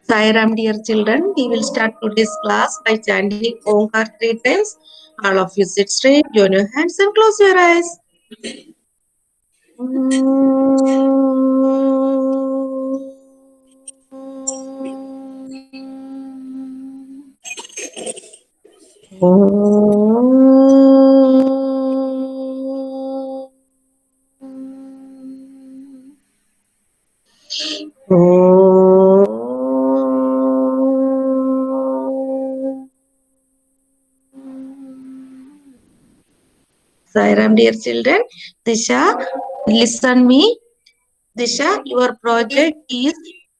Sai Ram, dear children, we will start today's class by chanting Omkar 3 times. All of you sit straight, join your hands and close your eyes. Sairam, dear children. Disha, listen me. Disha, your project is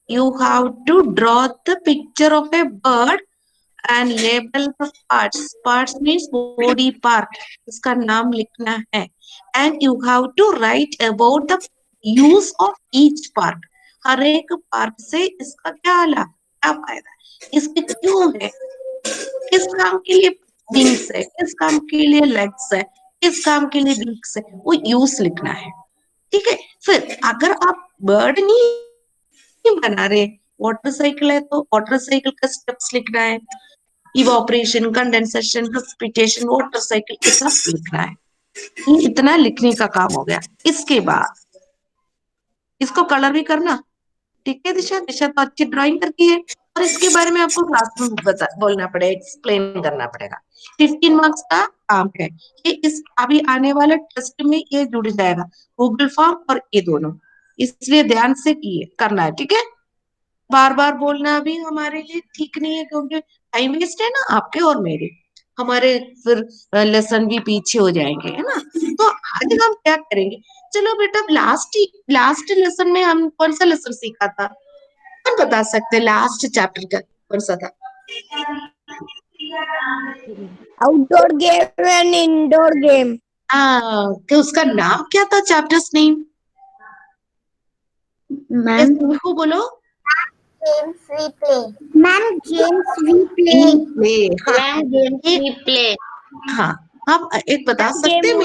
you have to draw the picture of a bird and label the parts. Parts means body part. इसका नाम लिखना है. And you have to write about the use of each part. हर एक part से इसका क्या लाभ, क्या फायदा, इसके क्यों है, किस काम के लिए विंग्स है, किस काम के लिए लेग्स है, किस काम के लिए बीक्स है, वो यूज लिखना है. ठीक है. फिर अगर आप बर्ड नहीं बना रहे, वाटर साइकिल है तो वाटर साइकिल का स्टेप्स लिखना है. Evaporation, condensation, precipitation, water cycle, ये सब लिखना है. इतना लिखने का काम हो गया. इसके बाद इसको कलर भी करना. ठीक है दिशा, दिशा तो अच्छी ड्राइंग करती है और इसके बारे में आपको क्लास में बोलना पड़ेगा, एक्सप्लेन करना पड़ेगा. 15 मार्क्स का काम है ये. इस अभी आने वाले टेस्ट में ये जुड़ जाएगा, गूगल फॉर्म और ये दोनों, इसलिए ध्यान से करना है. ठीक है. बार बार बोलना भी हमारे लिए ठीक नहीं है, क्योंकि टाइम वेस्ट है ना आपके और मेरे, हमारे फिर लेसन भी पीछे हो जाएंगे, है ना. तो आज हम क्या करेंगे, चलो बेटा, लास्ट लेसन में हम कौन सा लेसन सीखा था, कौन बता सकते, लास्ट चैप्टर का कौन सा था? Outdoor game and indoor game. तो उसका नाम क्या था, चैप्टर्स नेम? मैम बोलो. Games we play. Ma'am games we play. Ma'am games we play. हाँ, आप एक बता सकते हैं?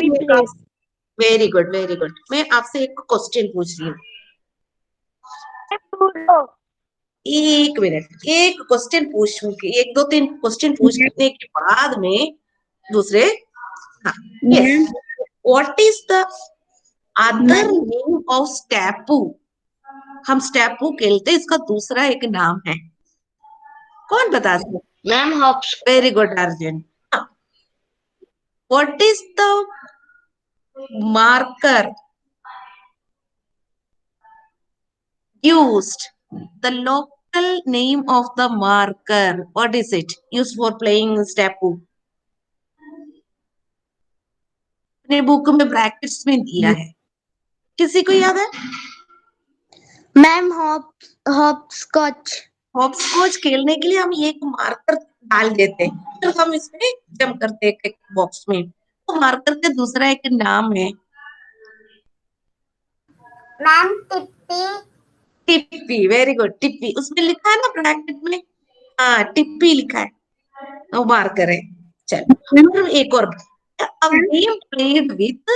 Very good, very good. मैं आपसे एक क्वेश्चन पूछ रही हूँ. एक मिनट, एक क्वेश्चन पूछूंगी, 1 2 3 क्वेश्चन पूछने के बाद में दूसरे. हाँ, yes. What is the other name of स्टैपू? हम स्टैपू खेलते, इसका दूसरा एक नाम है, कौन बता सकते? Ma'am hops. Very good Arjun. What is the marker used, the local name of the marker, what is it used for playing stepoo? अपने बुक में ब्रैकेट्स में दिया है, किसी को याद है? Ma'am hopscotch. हॉपस्कॉच खेलने के लिए हम एक मार्कर डाल देते हैं, तो हम इसमें जम करते हैं एक बॉक्स में. तो मार्कर का दूसरा एक नाम है मैम टिप्पी. टिप्पी. वेरी गुड, टिप्पी. उसमें लिखा है ना ब्रैकेट में, हाँ टिप्पी लिखा है, वो मार्कर है. चलो एक और. A game played with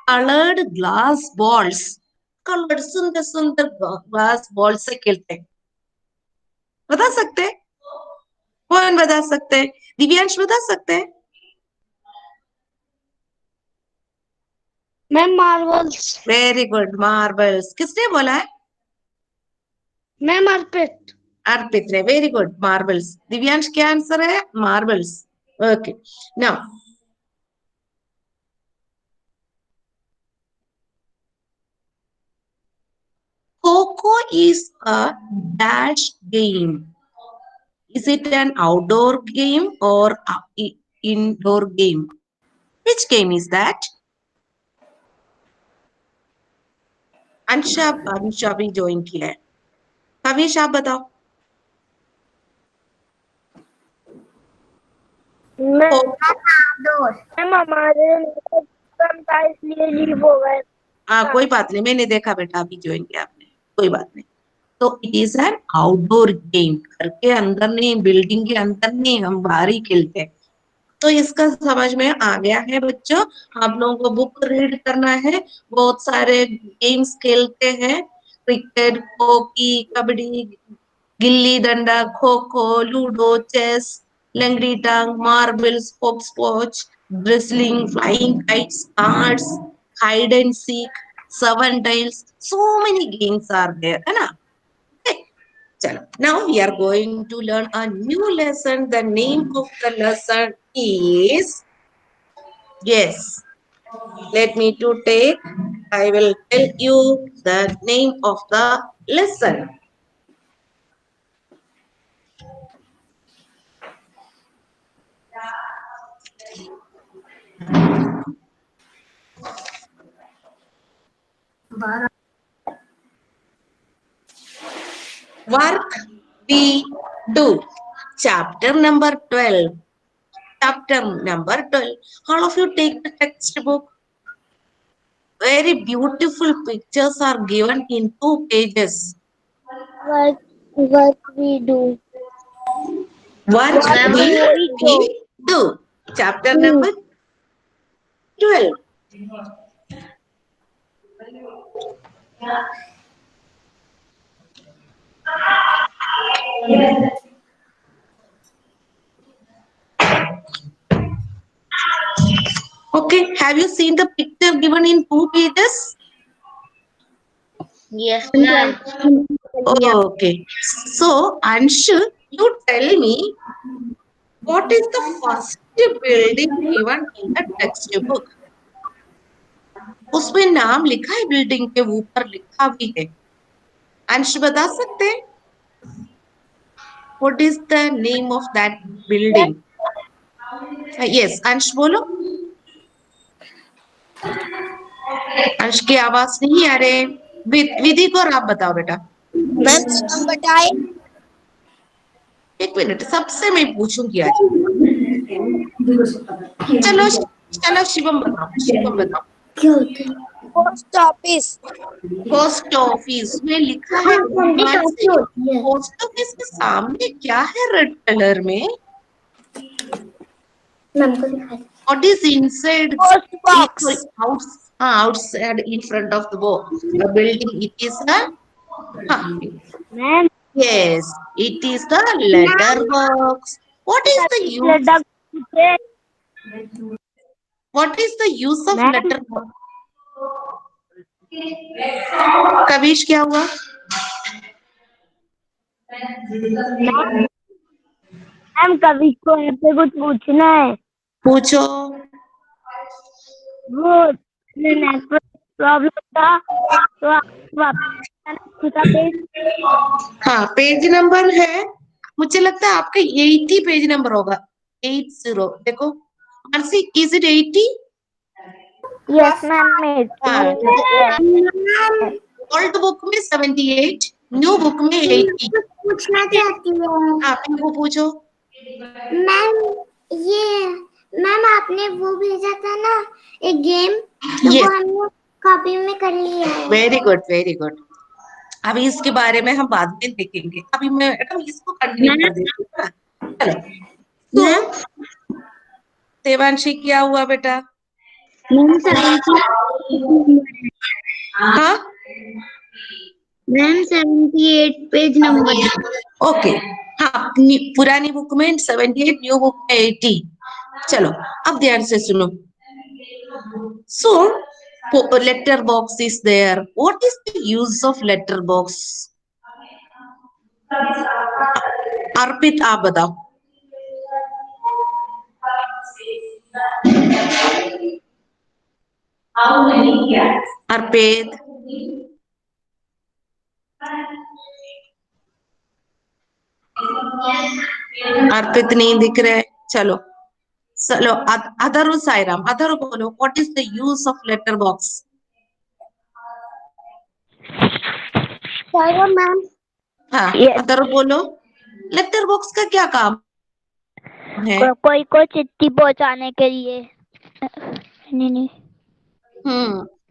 colored glass balls. Coloured सुंदर सुंदर ग्लास बॉल से खेलते हैं, बता सकते हैं? कौन बता सकते हैं? दिव्यांश बता सकते हैं? Ma'am marbles. Very good, marbles. किसने बोला है? मैम अर्पित. अर्पित ने. Very good, marbles. दिव्यांश क्या आंसर है? Marbles. Okay. Now Kho is a dash game. Is it an outdoor game or indoor game? Which game is that? Ansha भी ज्वाइन किया है. कविश आप बताओ. मैम हमारे इसलिए लीव हो गए. कोई बात नहीं, मैंने देखा बेटा अभी ज्वाइन किया आपने, कोई बात नहीं. तो it is an outdoor game. घर के अंदर नहीं, बिल्डिंग के अंदर नहीं, हम बाहर ही खेलते हैं. तो इसका समझ में आ गया है बच्चों. आप लोगों को बुक रीड करना है, बहुत सारे गेम्स खेलते हैं, cricket, hockey, kabaddi, gilli danda, kho kho, ludo, chess, लंगड़ी टांग, marbles, hopscotch, wrestling, flying kites, cards, hide and seek, seven tiles. So many games are there, है ना? Okay. चलो, now we are going to learn a new lesson. The name of the lesson is, yes, let me to take, I will tell you the name of the lesson. Work we do. Chapter number 12. Chapter number 12. All of you take the textbook. Very beautiful pictures are given in 2 pages. What we do. What What we do. Chapter number 12. Okay, have you seen the picture given in 2 pages? Yes, ma'am. Okay. So, Anshu, you tell me, what is the first building given in the textbook? उसमें नाम लिखा है, building के ऊपर लिखा भी है. अंश बता सकते हैं? What is the name of that building? Yes, अंश बोलो. अंश की आवाज नहीं आ रही. विधि को आप बताओ बेटा. मैम हम बताए. एक मिनट, सबसे मैं पूछूंगी आज. चलो चलो शिवम बताओ, शिवम बताओ. Post office. पोस्ट ऑफिस में लिखा है. पोस्ट ऑफिस के सामने क्या है रेड कलर में? What is inside? Post box. Outside in front of the building. It is a. Ma'am. Yes, it is the letter box. What is the use? What is the use of letter box? Kavish क्या हुआ? Ma'am Kavish को आपसे कुछ पूछना है. पूछो. वो network problem था तो वापस. हाँ, पेज नंबर है. मुझे लगता है आपका 80 पेज नंबर होगा. 80. देखो Mansi, is it 80? Yes ma'am. Old book में 78, न्यू बुक में 80. पूछना चाहती हूँ. आप इनको पूछो. मैम आपने वो भेजा था ना एक गेम, तो Yes. वो हमने कॉपी में कर लिया है. Very good, very good. अभी इसके बारे में हम बाद में देखेंगे. अभी मैं इसको कंटिन्यू कर देती हूँ. चलो. तो देवांशी क्या हुआ बेटा? हाँ मैम 78 पेज नंबर. ओके. हाँ, पुरानी बुक में 78, न्यू बुक में 80. चलो अब ध्यान से सुनो. So letter box is there. What is the use of letter box? अर्पित आप बताओ. अर्पित. अर्पित नहीं दिख रहे. चलो चलो अधरू साईराम, अधरू बोलो. What is the use of letter box? Ma'am. हाँ, अधरू बोलो. लेटर बॉक्स का क्या काम है? कोई को चिट्ठी पहुंचाने के लिए. नहीं.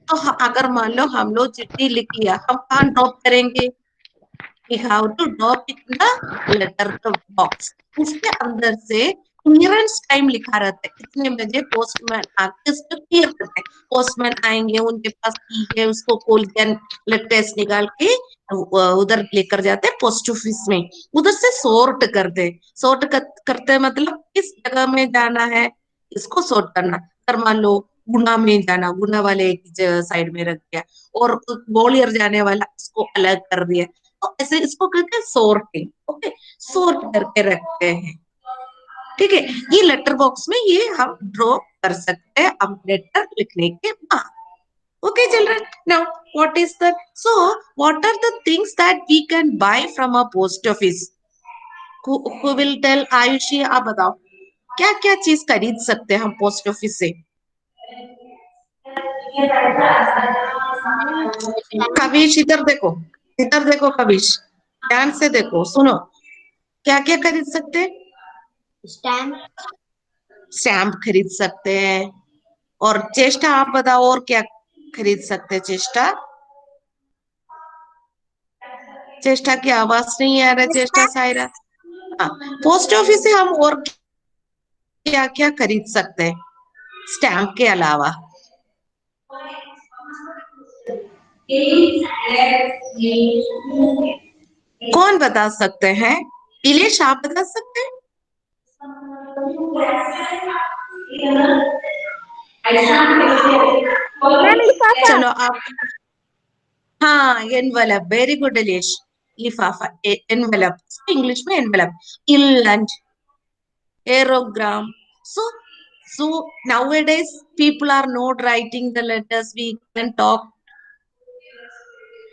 तो अगर मान लो हम लोग चिट्ठी लिख लिया, हम कहाँ ड्रॉप करेंगे? We have to drop it in the letter box. उसके अंदर से क्लियरेंस टाइम लिखा रहता है. इतने बजे पोस्टमैन आके उसको क्लियर करते हैं. पोस्टमैन आएंगे, उनके पास की है, उसको खोल के लेटर्स निकाल के उधर लेकर जाते हैं पोस्ट ऑफिस में, उधर से सॉर्ट करते मतलब किस जगह में जाना है इसको सॉर्ट करना। अगर मान लो गुना में जाना, गुना वाले एक साइड में रख दिया, और ग्वालियर जाने वाला इसको अलग कर दिया, तो ऐसे इसको करके सॉर्टिंग, ओके, सॉर्ट करके रखते हैं। ठीक है, ये लेटर बॉक्स में ये हम ड्रॉ कर सकते हैं हम लेटर लिखने के बाद। Okay, children. Now, what is the so? What are the things that we can buy from a post office? Who will tell? Ayushi, आप बताओ क्या क्या चीज खरीद सकते हैं हम पोस्ट ऑफिस से? कविश इधर देखो कविश, ध्यान से देखो, सुनो, क्या क्या खरीद सकते हैं? स्टैम्प। स्टैम्प खरीद सकते हैं। और चेष्टा आप बताओ, और क्या खरीद सकते हैं? चेष्टा, चेष्टा की आवाज नहीं आ रहा। चेष्टा, सायरा। हाँ, पोस्ट ऑफिस से हम और क्या क्या खरीद सकते हैं स्टैम्प के अलावा? कौन बता सकते हैं? इलेश, आप बता सकते हैं? मैम लिफाफा। चलो आप, हाँ, एनवेलप, वेरी गुड इलेश, लिफाफा, एनवेलप, इंग्लिश में envelope, इलैंड, aerogram. So nowadays people are not writing the letters. We can talk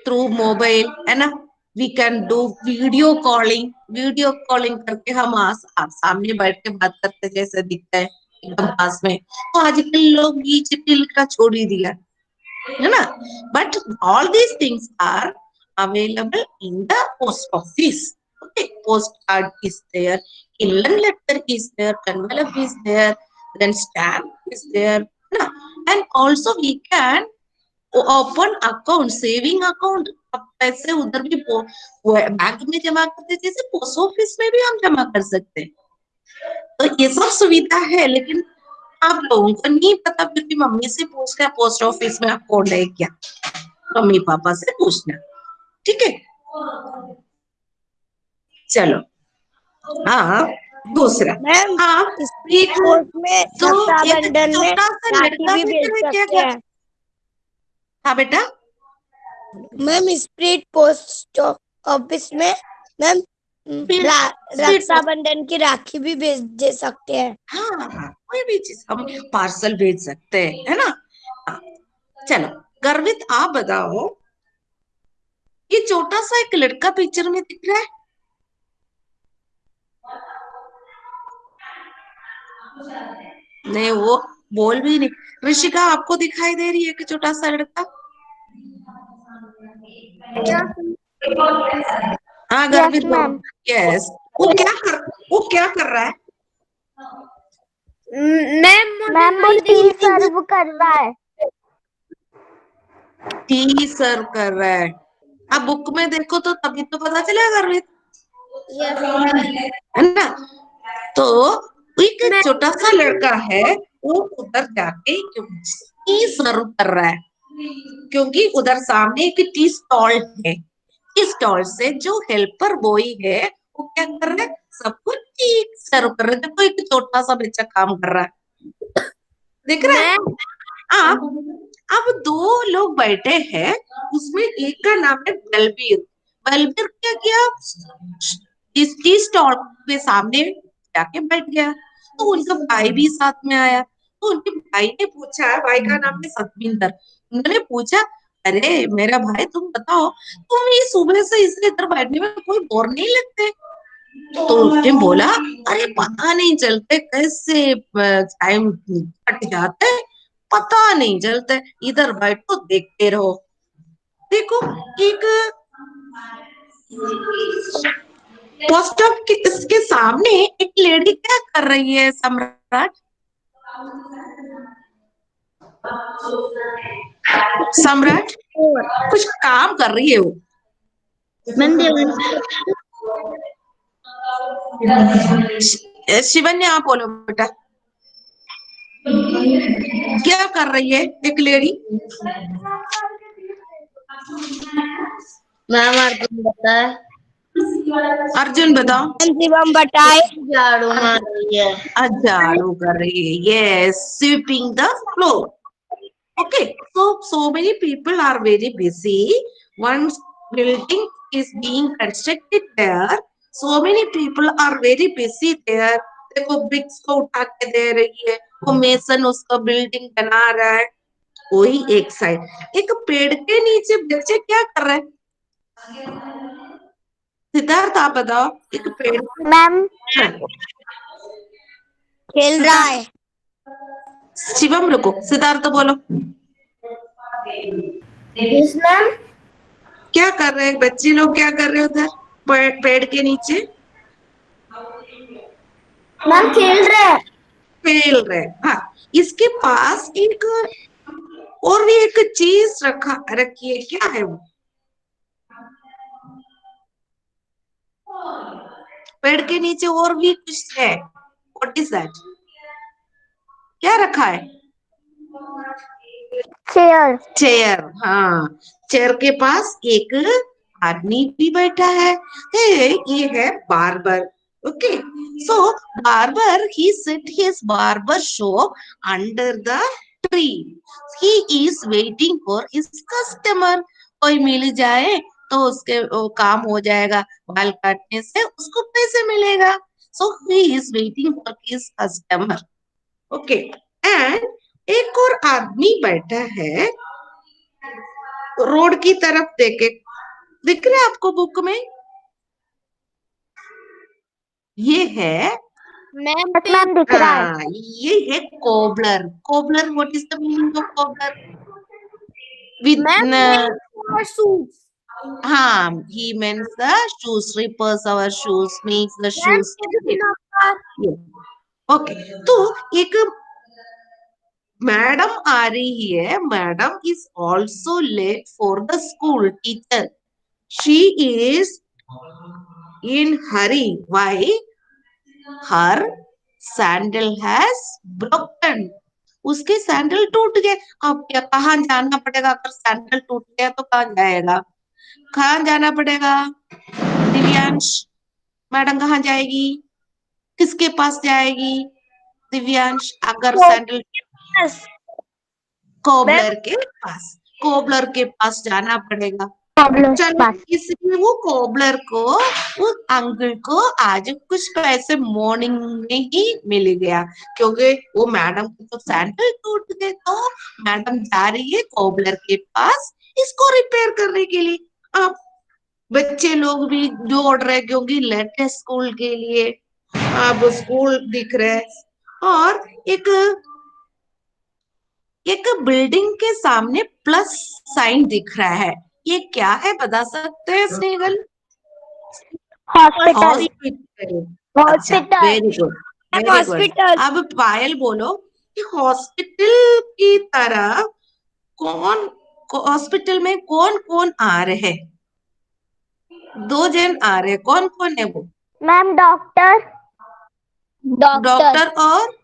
through mobile, है ना? We can do video calling. Video calling करके हम आप सामने बैठ के बात करते जैसे दिखता है एकदम पास में। तो आजकल लोग ये चिट्ठी लिखना छोड़ ही दिया, है ना? But all these things are available in the post office. Okay, postcard is there, inland letter is there, envelope is there, then stamp is there, na? And also we can open account, saving account. अब पैसे उधर भी bank में जमा करते जैसे post office में भी हम जमा कर सकते हैं। तो ये सब सुविधा है, लेकिन आप लोगों को नहीं पता, फिर भी मम्मी से पूछना पोस्ट ऑफिस में अकाउंट है क्या, मम्मी पापा से पूछना, ठीक है? चलो, हाँ, दूसरा, मैम आप स्पीड एक पोस्ट में तो एक रक्षाबंधन में छोटा सा राखी लड़का भी भी भेज क्या सकते क्या? हैं। हाँ बेटा, मैम स्पीड पोस्ट ऑफिस में ma'am speed speed post, Rakshabandhan की राखी भी भेज दे सकते हैं। हाँ हाँ, कोई भी चीज हम पार्सल भेज सकते हैं, है ना? हाँ, चलो, गर्वित आप बताओ, ये छोटा सा एक लड़का पिक्चर में दिख रहा है, नहीं वो बोल भी नहीं। ऋषिका, आपको दिखाई दे रही है कि छोटा सा लड़का? हाँ गर्वित, यस मैम। यस, वो क्या कर रहा है? मैम वो टी सर्व कर रहा है। टी सर्व कर रहा है। अब बुक में देखो तो तभी तो पता चलेगा गर्वित, यस है ना? तो एक छोटा सा लड़का है, वो उधर जाके टी सर्व कर रहा है, क्योंकि उधर सामने एक टी स्टॉल है। इस स्टॉल से जो हेल्पर बॉय है वो क्या कर रहा है? सबको टी सर्व कर रहा है। देखो, एक छोटा सा बच्चा काम कर रहा है, देख रहा है? अब दो लोग बैठे हैं, उसमें एक का नाम है बलबीर। बलबीर क्या किया, इस टी स्टॉल के सामने जाके बैठ गया। तो उनका भाई भी साथ में आया, तो उनके भाई ने पूछा, भाई का नाम है सतविंदर, उन्होंने पूछा, अरे मेरा भाई, तुम बताओ, तुम ये सुबह से इसलिए इधर बैठने में कोई बोर नहीं लगते? तो उसने बोला, अरे पता नहीं चलते कैसे टाइम कट जाता है, पता नहीं चलता, इधर बैठो देखते रहो। देखो, एक पोस्ट ऑफिस के सामने एक लेडी क्या कर रही है सम्राट? सम्राट कुछ काम कर रही है वो। मैम शिवन्या, आप बोलो बेटा, क्या कर रही है एक लेडी? मैम अर्जुन बताए। अर्जुन बताओ। शिवम बताए। झाड़ू मार रही है। झाड़ू कर रही है, yes, sweeping the floor. Okay, so many people are very busy. One building is being constructed there. So many people are very busy there. देखो ब्रिक्स को उठा के दे रही है, वो मेसन उसका बिल्डिंग बना रहा है. वही एक साइड, एक पेड़ के नीचे बच्चे क्या कर रहे हैं? सिद्धार्थ आप बताओ, एक पेड़. मैम हाँ, खेल रहा है। शिवम रुको, सिद्धार्थ बोलो. Yes ma'am. क्या कर रहे हैं बच्चे लोग, क्या कर रहे हैं उधर पेड़ के नीचे? मैम खेल रहे हैं। खेल रहे हैं. हाँ, इसके पास एक और भी एक चीज रखी है, क्या है वो? पेड़ के नीचे और भी कुछ है. What is that? क्या रखा है? चेयर। चेयर. हाँ, चेयर के पास एक आदमी भी बैठा है. ये है barber. Okay, so barber he set his barber shop under the tree. He is waiting for his customer. कोई मिल जाए तो उसके वो काम हो जाएगा, बाल काटने से उसको पैसे मिलेगा. So he is waiting for his customer. Okay, and एक और आदमी बैठा है रोड की तरफ देखे. दिख रहा है आपको बुक में? ये है, मैम दिख रहा है। ये है cobbler. Cobbler, what is the meaning of cobbler? With shoes. हाँ, he means the shoes, repairs our shoes, makes the shoes. Okay, तो एक मैडम आ रही है. Madam is also let for the school teacher. She is in hurry. Why? Her sandal has broken. उसके sandal टूट गए. अब क्या, कहाँ जाना पड़ेगा? अगर सैंडल टूट गया तो कहाँ जाएगा? कहाँ जाना पड़ेगा? दिव्यांश, मैडम कहाँ जाएगी? किसके पास जाएगी दिव्यांश अगर सैंडल? कोबलर के पास. कोबलर के पास जाना पड़ेगा. चलो, इसलिए वो कोबलर को, उस अंकल को आज कुछ पैसे मॉर्निंग में ही मिल गया, क्योंकि वो मैडम को तो सैंडल टूट गए. तो मैडम जा रही है कोबलर के पास इसको रिपेयर करने के लिए. अब बच्चे लोग भी दौड़ रहे क्योंकि लेट है स्कूल के लिए. अब स्कूल दिख रहे हैं और एक बिल्डिंग के सामने प्लस साइन दिख रहा है. ये क्या है बता सकते हैं स्नेहल? हॉस्पिटल. अच्छा, वेरी गुड, वेरी गुड. अब पायल बोलो कि हॉस्पिटल की तरह कौन, हॉस्पिटल में कौन कौन आ रहे हैं? 2 जन आ रहे हैं. कौन कौन है वो? Ma'am doctor. डॉक्टर और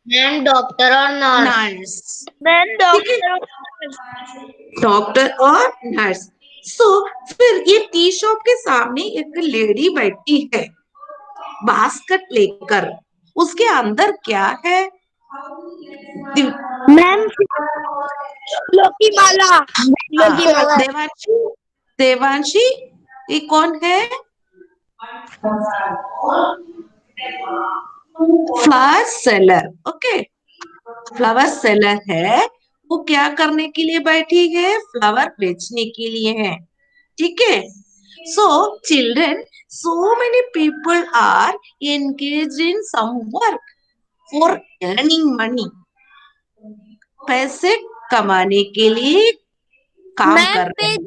मैम डॉक्टर और नर्स। नर्स. मैम डॉक्टर और नर्स. सो फिर ये टी शॉप के सामने एक लेडी बैठी है बास्केट लेकर. उसके अंदर क्या है? मैम लोकी माला। देवांशी, देवांशी, ये कौन है? Flower seller. Okay, flower seller है. वो क्या करने के लिए बैठी है? फ्लावर बेचने के लिए है. ठीक है. So children, so many people are engaged in some work for earning money. पैसे कमाने के लिए काम कर रहे हैं.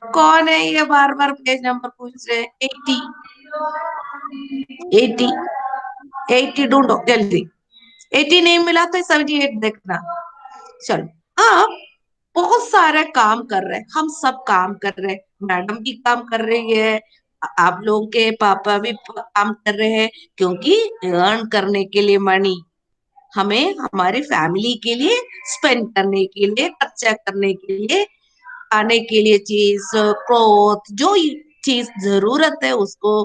कौन है ये बार बार पेज नंबर पूछ रहे हैं? 80, 80, 80 ढूंढो जल्दी. 80 नहीं मिला तो 78 देखना. चलो, आप बहुत सारा काम कर रहे हैं, हम सब काम कर रहे हैं, मैडम भी काम कर रही है, आप लोगों के पापा भी काम कर रहे हैं, क्योंकि अर्न करने के लिए मनी हमें हमारी फैमिली के लिए स्पेंड करने के लिए, खर्चा करने के लिए खाने के लिए चीज, क्लोथ, जो चीज जरूरत है उसको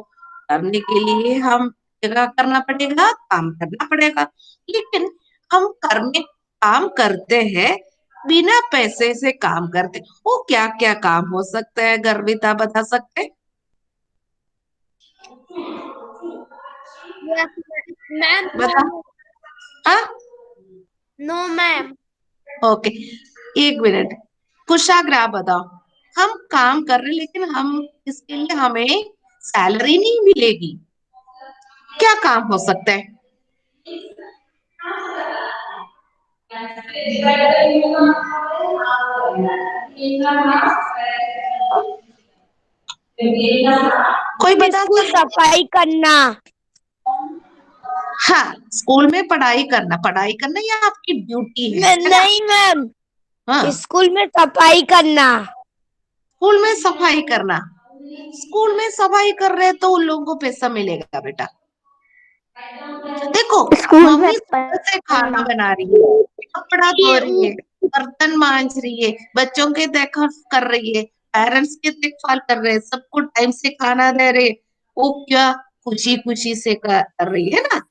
करने के लिए हम क्या करना पड़ेगा, काम करना पड़ेगा। लेकिन हम काम करते हैं, बिना पैसे से काम करते, वो क्या क्या काम हो सकता है गर्विता बता सकते हैं? Yes, ma'am. बता। हाँ, No, ma'am. ओके, एक मिनट, कुशाग्र आप बताओ। हम काम कर रहे लेकिन हम इसके लिए हमें सैलरी नहीं मिलेगी, क्या काम हो सकता है? कोई बता स्कूल सकता? सफाई करना। हाँ, स्कूल में पढ़ाई करना ये आपकी ड्यूटी है ना? नहीं मैम, हाँ, स्कूल में सफाई करना। स्कूल में सफाई करना। स्कूल में सफाई कर रहे हैं तो उन लोगों को पैसा मिलेगा बेटा। देखो, स्कूल में मम्मी सुबह से खाना पढ़ना। बना रही है, कपड़ा धो रही है, बर्तन मांज रही है, बच्चों के देखभाल कर रही है, पेरेंट्स के देखभाल कर रहे हैं, सबको टाइम से खाना दे रहे हैं। वो क्या खुशी खुशी से कर रही है ना,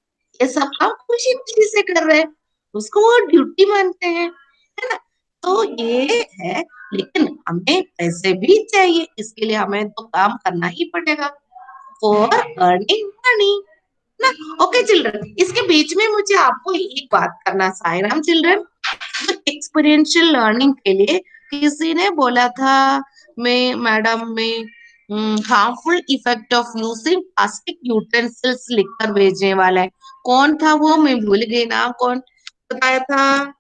ये सब काम खुशी खुशी से कर रहे हैं, उसको वो ड्यूटी मानते हैं, है ना? तो ये है, लेकिन हमें पैसे भी चाहिए, इसके लिए हमें तो काम करना ही पड़ेगा, फॉर अर्निंग मनी ना। ओके चिल्ड्रन, इसके बीच में मुझे आपको एक बात करना, साईराम चिल्ड्रन, एक्सपीरियंशियल लर्निंग के लिए किसी ने बोला था, मैं मैडम में harmful effect of using plastic utensils लिखकर भेजने वाला है। कौन था वो, मैं भूल गई नाम, कौन बताया था,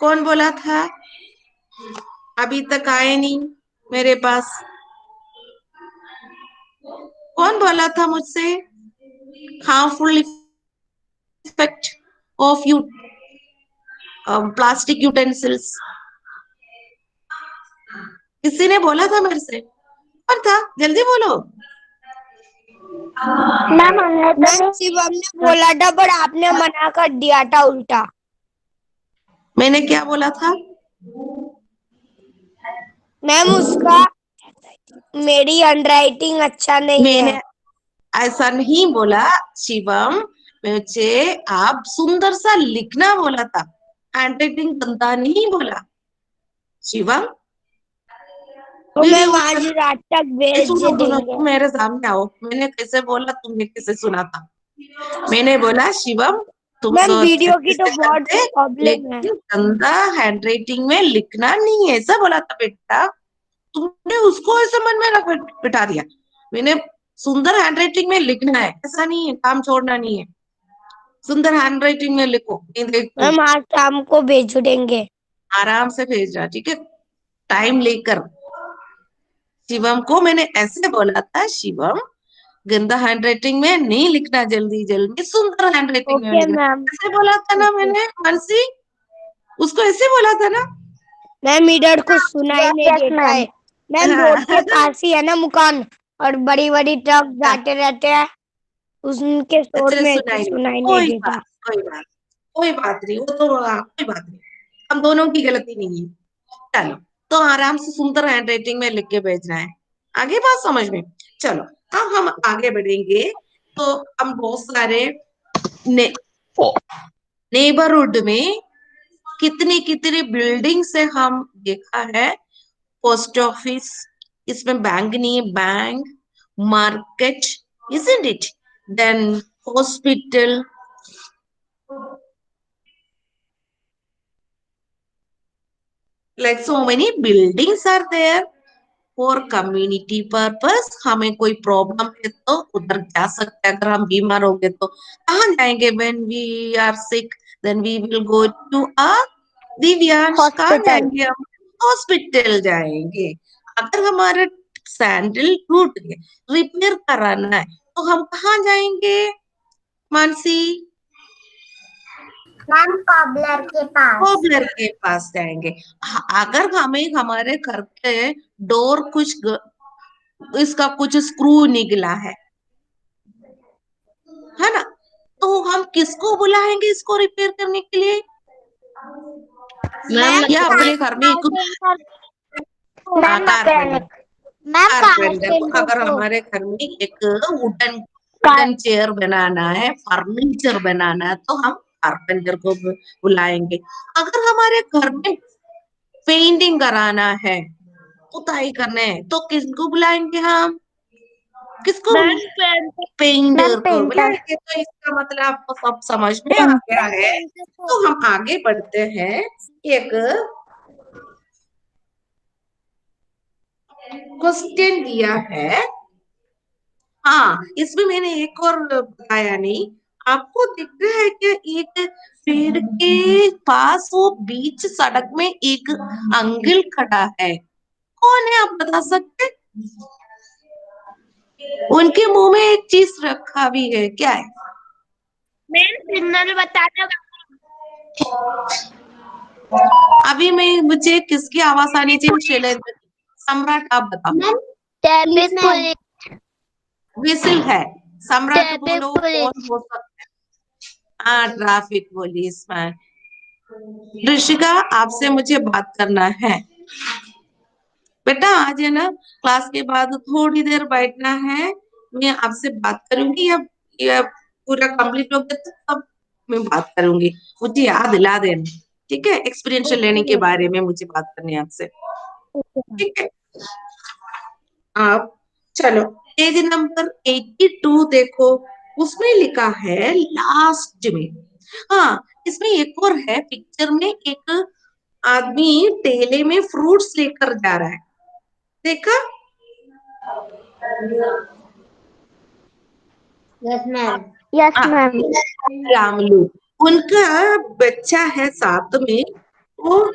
कौन बोला था? अभी तक आए नहीं मेरे पास, कौन बोला था मुझसे harmful effect of you plastic utensils? किसी ने बोला था मेरे से, कौन था, जल्दी बोलो। मैम हमने तो शिवम ने बोला था पर आपने मना कर दिया था उल्टा। मैंने क्या बोला था? मैम उसका मेरी हैंडराइटिंग अच्छा नहीं मैंने है। ऐसा नहीं बोला शिवम, मुझे आप सुंदर सा लिखना बोला था, हैंडराइटिंग गंदा नहीं बोला शिवम। तो मेरी मैम आज उस रात तक भेज सुनो सुनो, देंगे। तुम मेरे सामने आओ, मैंने कैसे बोला, तुमने कैसे सुना था? मैंने बोला शिवम, तुम मैम तो वीडियो की प्रैक्टिस तो से बहुत करते, प्रॉब्लम है। लेकिन गंदा हैंडराइटिंग में लिखना नहीं है, ऐसा बोला था बेटा। तुमने उसको ऐसे मन में रख बिठा दिया। मैंने सुंदर हैंडराइटिंग में लिखना है, ऐसा नहीं है, काम छोड़ना नहीं है, सुंदर हैंडराइटिंग में लिखो, नहीं देख तू, मैम आज शाम को भेज देंगे। आराम से भेजना, ठीक है, टाइम लेकर। शिवम को मैंने ऐसे बोला था, शिवम गंदा हैंडराइटिंग में नहीं लिखना, जल्दी जल्दी सुंदर हैंडराइटिंग में ओके लिखना, मैम। ऐसे बोला था ना ओके मैंने, मानसी उसको ऐसे बोला था ना? मैम इधर कुछ सुनाई नहीं Yes, देता ma'am. है। मैम हाँ। रोड के पास ही है ना मकान, और बड़ी बड़ी ट्रक जाते रहते हैं, उनके शोर अच्छा, में सुनाई नहीं, सुनाई नहीं कोई बात, देता। कोई बात, कोई बात नहीं, वो तो कोई बात नहीं, हम दोनों की गलती नहीं है। चलो, तो आराम से सुंदर हैंडराइटिंग में लिख के भेजना है, आगे बात समझ में? चलो, अब हम आगे बढ़ेंगे, तो हम बहुत सारे ने, नेबरहुड में कितनी कितनी बिल्डिंग से हम देखा है, पोस्ट ऑफिस, इसमें बैंक नहीं है, bank, market, isn't it? Then hospital, like so many buildings are there for community purpose। हमें कोई प्रॉब्लम है तो उधर जा सकते हैं, अगर हम बीमार हो गए तो कहाँ जाएंगे? when we are sick, then we will go to a Divyansh, कहाँ हॉस्पिटल। जाएंगे हम? हॉस्पिटल जाएंगे। अगर हमारा सैंडल टूट गए, रिपेयर कराना है, तो हम कहाँ जाएंगे मानसी? मैम कॉबलर के पास। कोबलर के पास जाएंगे। अगर हमें हमारे घर के डोर इसका कुछ स्क्रू निकला है ना, तो हम किसको बुलाएंगे इसको रिपेयर करने के लिए? मैम या अपने घर में एक ma'am carpenter. Mechanic. Ma'am carpenter को कारपेंटर अगर को हमारे घर में एक वुडन चेयर बनाना है, फर्नीचर बनाना है, तो हम कारपेंटर को बुलाएंगे। अगर हमारे घर में पेंटिंग कराना है, पुताई करने है, तो किसको बुलाएंगे हम? किसको? मैम पेंटर मैम को पेंटर। बुलाएंगे। तो इसका मतलब आपको सब समझ में आ गया है। तो हम आगे बढ़ते हैं। एक क्वेश्चन दिया है। हाँ, इसमें मैंने एक और बताया नहीं। आपको दिख रहा है क्या? एक पेड़ के पास वो बीच सड़क में एक अंकल खड़ा है। कौन है, आप बता सकते हैं? उनके मुंह में एक चीज रखा भी है, क्या है? मैम सिग्नल बताने अभी मुझे किसकी आवाज आनी चाहिए? शैलेंद्र की। सम्राट, आप बताओ। Traffic police. विसिल है। सम्राट ट्रैफिक बोलो, कौन पुलिस। हो सकता है? हाँ, ट्रैफिक पुलिस में। ऋषिका, आपसे मुझे बात करना है। बेटा आज है ना, क्लास के बाद थोड़ी देर बैठना है। मैं आपसे बात करूंगी। या पूरा कंप्लीट हो गया तो तब मैं बात करूंगी। मुझे याद दिला देना, ठीक है? एक्सपीरियंशियल लर्निंग के बारे में मुझे बात करनी है आपसे, ठीक है? आप चलो, पेज नंबर 82 देखो। उसमें लिखा है लास्ट में। हाँ, इसमें एक और है। पिक्चर में एक आदमी ठेले में फ्रूट्स लेकर जा रहा है, देखा? Yes ma'am. यस हाँ, मैम। रामलू। उनका बच्चा है साथ में। वो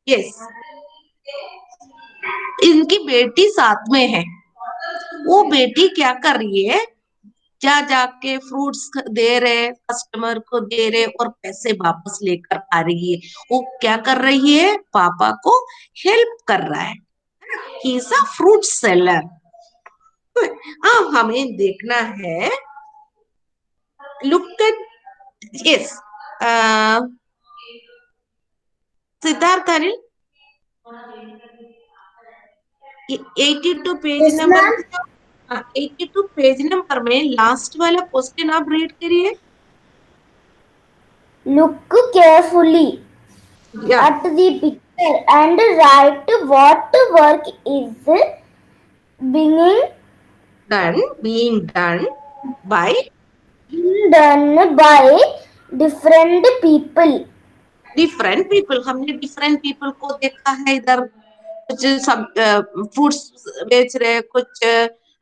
यस, इनकी बेटी साथ में है। वो बेटी क्या कर रही है? जा जाके फ्रूट्स दे रहे, कस्टमर को दे रहे और पैसे वापस लेकर आ रही है। वो क्या कर रही है? पापा को हेल्प कर रहा है। He is a fruit seller. अब हमें देखना है। Look at yes, Siddharth Anil, 82 page yes number ma'am. में। 82 पेज नंबर में लास्ट वाला क्वेश्चन आप रीड करिए। Look carefully या at the picture and write what work is being being done by done by different people. Different people. हमने different people को देखा है इधर। कुछ सब फ्रूट्स बेच रहे हैं, कुछ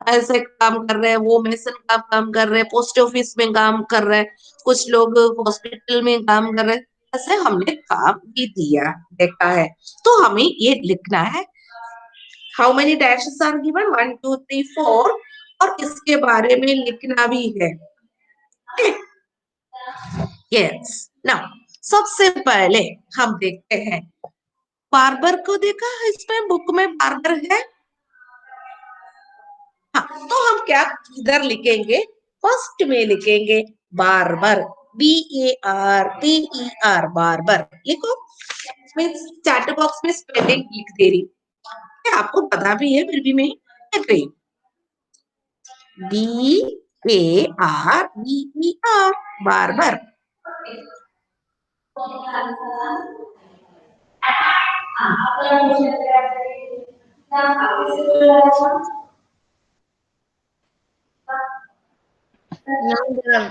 ऐसे काम कर रहे हैं, वो मेसन का काम कर रहे हैं, पोस्ट ऑफिस में काम कर रहे हैं, कुछ लोग हॉस्पिटल में काम कर रहे हैं। ऐसे हमने काम भी दिया देखा है। तो हमें ये लिखना है। How many dashes are given? 1 2 3 4। और इसके बारे में लिखना भी है। यस, नाउ सबसे पहले हम देखते हैं। बार्बर को देखा है? इसमें बुक में बार्बर है। हाँ, तो हम क्या इधर लिखेंगे? फर्स्ट में लिखेंगे बार्बर, BARBER, बार्बर लिखो। मैं चैट बॉक्स में स्पेलिंग लिख दे रही हूँ। आपको पता भी है, फिर भी मैं लिख रही हूँ। BARBER, barber. Ma'am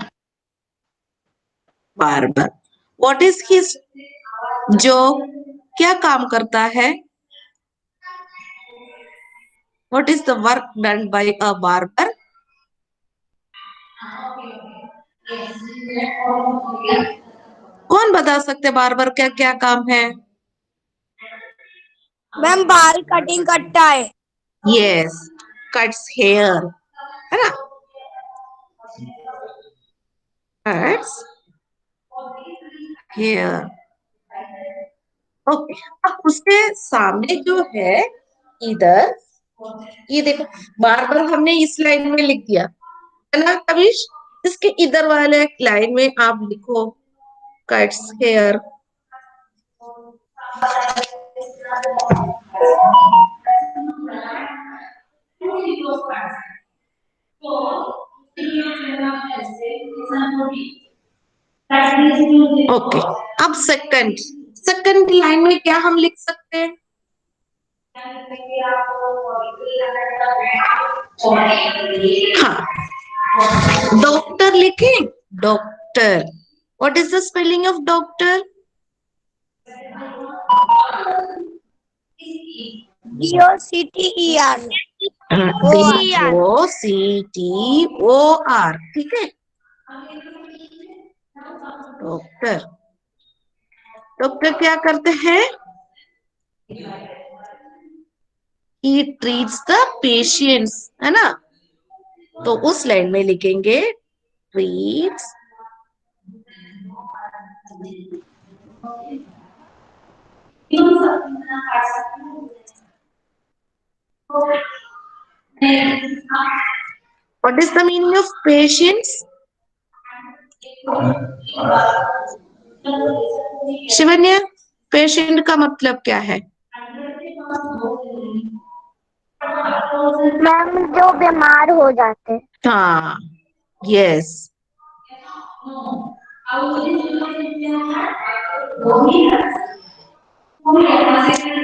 barber. What is his job? क्या काम करता है? What is the work done by a barber? कौन बता सकते बार्बर का क्या काम है? मैम बाल कटिंग करता है। यस, कट्स हेयर, है ना? Cuts hair. ओके। अब उसके सामने जो है इधर, ये देखो, बार्बर हमने इस लाइन में लिख दिया है ना कविश? इसके इधर वाले लाइन में आप लिखो cuts hair. ओके, अब सेकंड लाइन में क्या हम लिख सकते हैं? हाँ, डॉक्टर लिखें, doctor. What is the spelling of doctor? DOCTER. DOCTOR. ठीक है, डॉक्टर. डॉक्टर क्या करते हैं? He treats the patients, है ना? तो उस लाइन में लिखेंगे treats what is the meaning of patients? Shivanya, patient का मतलब क्या है? मैम जो बीमार हो जाते हैं. हाँ, यस.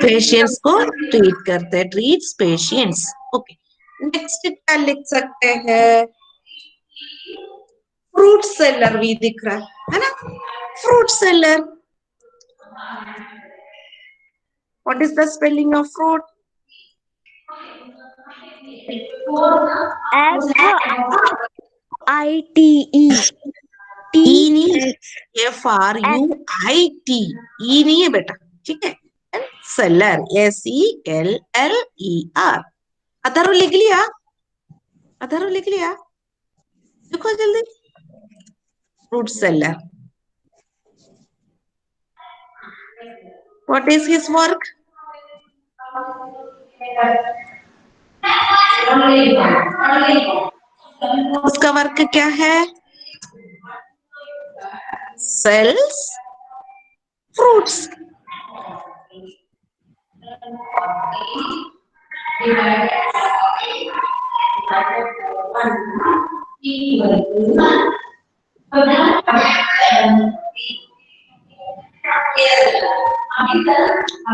पेशेंट्स को ट्रीट करते हैं, ट्रीट्स पेशेंट्स. ओके, नेक्स्ट क्या लिख सकते हैं? फ्रूट सेलर भी दिख रहा है ना? Fruit seller. What is the spelling of fruit? FRUIT. ई नहीं, FRUIT. ई नहीं है बेटा, ठीक है. Seller, SELLER. अधरो लिख लिया? अधरो लिख लिया? देखो जल्दी. Fruit seller. What is his work? उसका वर्क क्या है? Sales fruits.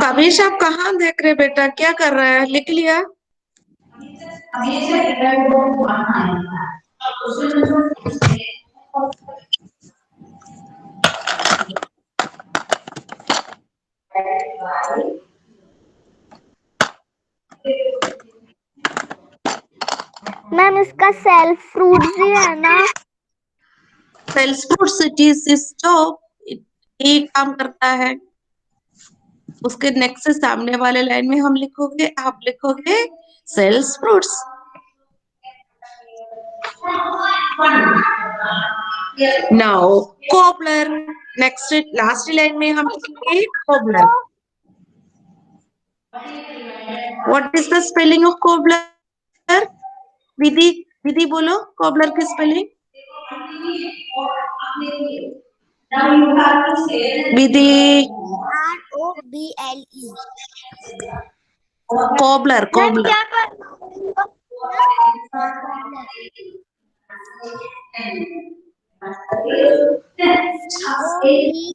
कविश, आप कहाँ देख रहे बेटा? क्या कर रहा है? लिख लिया? मैम इसका सेल्फ फ्रूट्स ही है ना? Sells fruits, it is his job. ये काम करता है. उसके नेक्स्ट से सामने वाले लाइन में हम लिखोगे, आप लिखोगे sells fruits. Now cobbler. Next last line में हम लिखेंगे cobbler. What is the spelling of cobbler? Vidhi, Vidhi बोलो कोबलर की spelling. Vidhi. ROBLE. Cobbler, cobbler.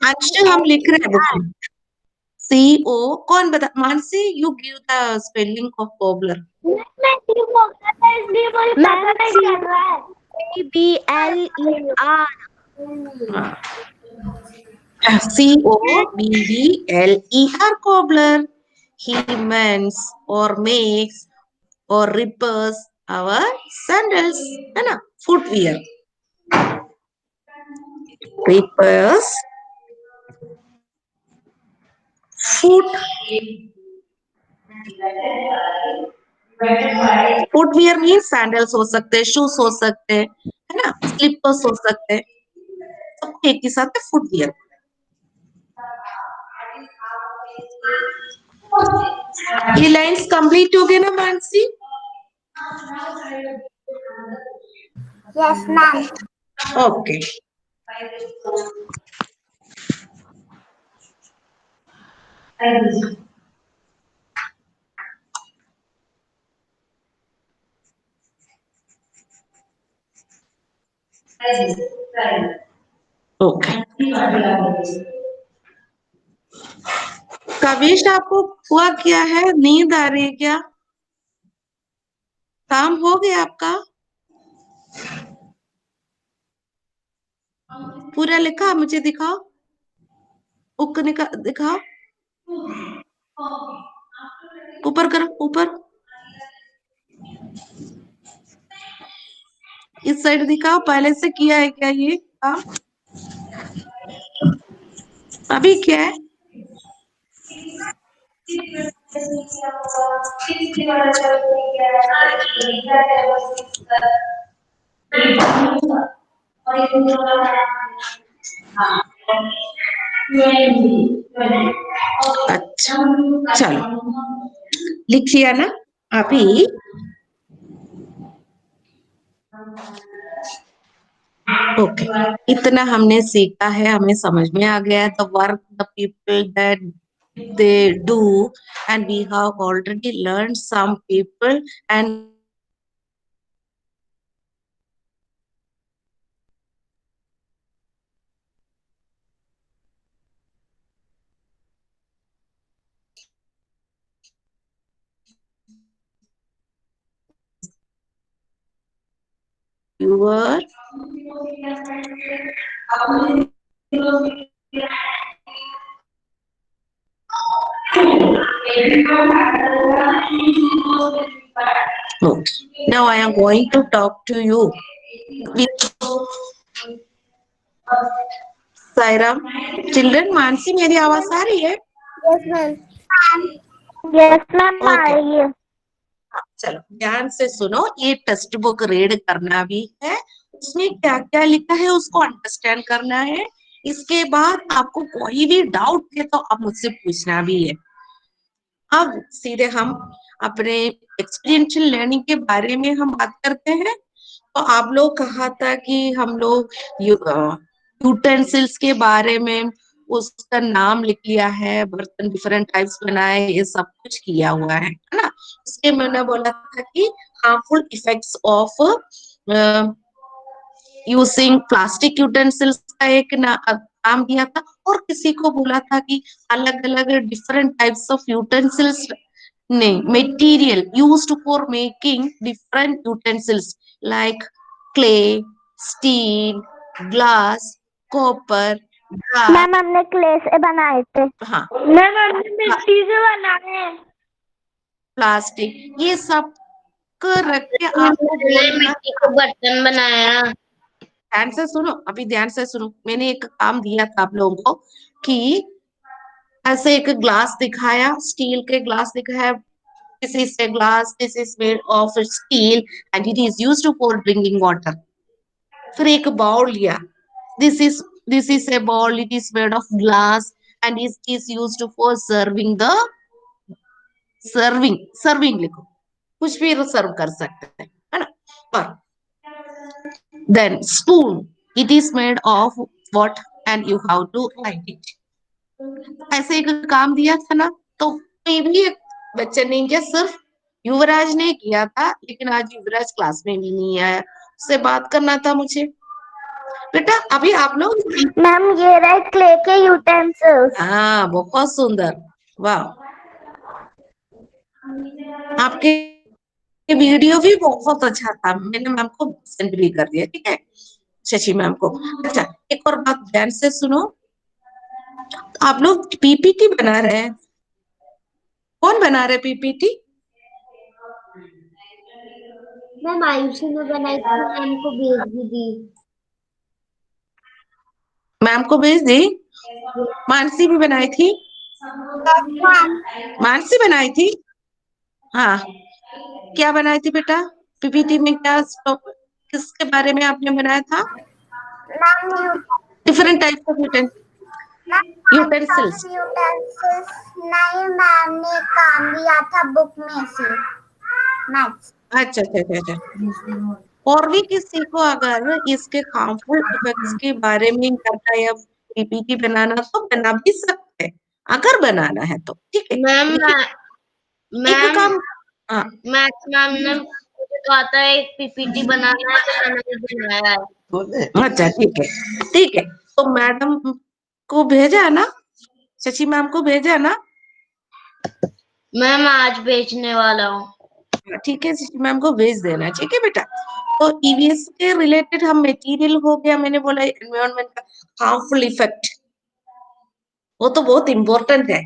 अच्छा, हम लिख रहे हैं बुक. CO. कौन बता? Mansi, you give the spelling of cobbler. COBBLER, cobbler. He mends or makes or repairs our sandals, है ना? Footwear. Repairs footwear means sandals हो सकते हैं, शूज हो सकते हैं, है ना? स्लीपर्स हो सकते हैं. सब एक ही साथ है फुटवियर. ये लाइंस कंप्लीट हो गए ना Mansi? Yes ma'am. Okay. Okay. Kavish, आपको हुआ क्या है? नींद आ रही है क्या? काम हो गया आपका? पूरा लिखा? मुझे दिखाओ, बुक दिखाओ, ऊपर करो, ऊपर इस साइड दिखाओ। पहले से किया है क्या ये काम? अभी क्या है? अच्छा, चलो लिखिए ना अभी। ओके, इतना हमने सीखा है, हमें समझ में आ गया। The work the people that they do, and we have already learn some people and your okay. Now I am going to talk to you. Sairam, children, Mansi मेरी आवाज आ रही है? यस मैम, यस मैम आ Okay. रही है। चलो ध्यान से सुनो, ये टेक्स्ट बुक रीड करना भी है, उसमें क्या क्या लिखा है उसको अंडरस्टैंड करना है। इसके बाद आपको कोई भी डाउट है तो आप मुझसे पूछना भी है। अब सीधे हम अपने एक्सपीरियंशियल लर्निंग के बारे में हम बात करते हैं। तो आप लोग कहा था कि हम लोग यूटेंसिल्स के बारे में उसका नाम लिख लिया है, बर्तन डिफरेंट टाइप्स बनाए, ये सब कुछ किया हुआ है ना। इसके मैंने बोला था कि harmful effects of using plastic utensils का एक नाम दिया था, और किसी को बोला था कि अलग अलग डिफरेंट टाइप्स ऑफ यूटेंसिल्स ने material used for making different utensils like clay, steel, glass, copper, ma'am हमने क्ले से बनाए थे। हाँ, मैम हमने मिट्टी से बनाए हैं। प्लास्टिक, ये सब को रख के आपको हमने बोलना। मिट्टी के बर्तन बनाया। ध्यान से सुनो, अभी ध्यान से सुनो। मैंने एक काम दिया था आप लोगों को कि ऐसे एक ग्लास दिखाया, स्टील के ग्लास दिखाया, this is a glass, this is made of steel and it is used for drinking water. फिर एक बाउल लिया, this is a bowl, it is made of glass and it is used for serving the serving, serving लिखो, कुछ भी सर्व कर सकते हैं, है ना। और then spoon, it is made of what and you have to write it। ऐसे एक काम दिया था ना, तो कोई भी एक बच्चे ने किया, सिर्फ युवराज ने किया था, लेकिन आज युवराज क्लास में भी नहीं आया, उससे बात करना था मुझे। बेटा अभी आप लोग, मैम ये रहे क्ले के यूटेंसिल्स। हाँ बहुत सुंदर, वाह, आपके वीडियो भी बहुत अच्छा था, मैंने मैम को सेंड भी कर दिया, ठीक है, शशि मैम को। अच्छा एक और बात ध्यान से सुनो, आप लोग पीपीटी बना रहे हैं, कौन बना रहे पीपीटी? मैम आयुषी ने बनाई थी, मैम को भेज भी दी। मैम को भेज दी? मानसी भी बनाई थी? मानसी बनाई थी? हाँ, क्या बनाई थी बेटा? पीपीटी में क्या, किसके बारे में आपने बनाया था? Different types of utensils. Utensils नहीं मैम ने काम दिया था बुक में से मैथ्स। अच्छा अच्छा अच्छा अच्छा। और भी किसी को अगर इसके हार्मफुल इफेक्ट्स के बारे में करना या पीपीटी बनाना तो बना भी सकते हैं, अगर बनाना है तो ठीक है। मैम लेकिन एक काम, हाँ मैथ्स मैम ने मुझे तो आता है एक पीपीटी बनाना है, तो मैंने भी बनाया है। अच्छा ठीक है, ठीक है। तो मैडम को भेजा ना, शशि मैम को भेजा ना? मैम आज बेचने वाला हूँ। ठीक है, शशि मैम को भेज देना, ठीक है बेटा। तो ईवीएस के रिलेटेड हम मटेरियल हो गया, मैंने बोला एनवायरनमेंट का हार्मफुल इफेक्ट, वो तो बहुत इंपॉर्टेंट है।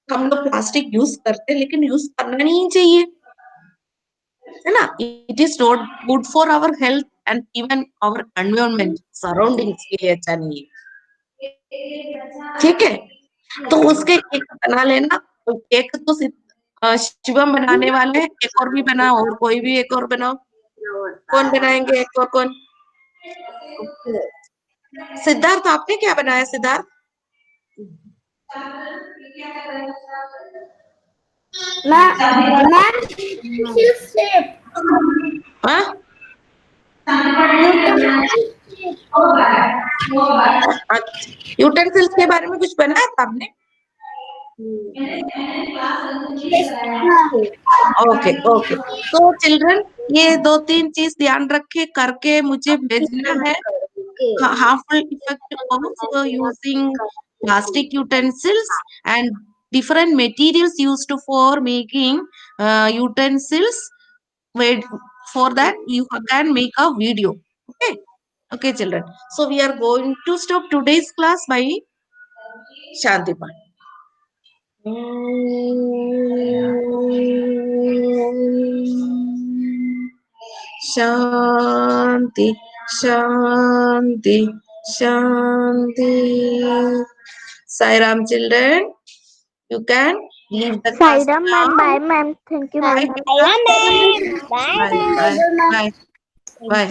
हम लोग प्लास्टिक यूज करते हैं लेकिन यूज करना नहीं चाहिए, है ना। It is not good for our health and even our environment, surroundings के लिए अच्छा नहीं है, ठीक है। तो उसके एक बना लेना, एक तो शिवम बनाने वाले हैं, एक और भी बनाओ, और कोई भी एक और बनाओ। कौन बनाएंगे एक और कौन? सिद्धार्थ, आपने क्या बनाया सिद्धार्थ? यूटेंसिल्स के बारे में कुछ बनाया था आपने? Okay okay. तो चिल्ड्रन, ये 2-3 चीज ध्यान रखे, करके मुझे भेजना है। Harmful effect of using plastic utensils and different materials used for making utensils. Wait, for that you can make a video. Okay, okay, children. So we are going to stop today's class by Shanti Part. Shanti, Shanti, Shanti. Sai Ram, children, you can leave the class Sairam now. ma'am, bye ma'am. Thank you Bye, ma'am. bye, Bye. bye, bye, bye.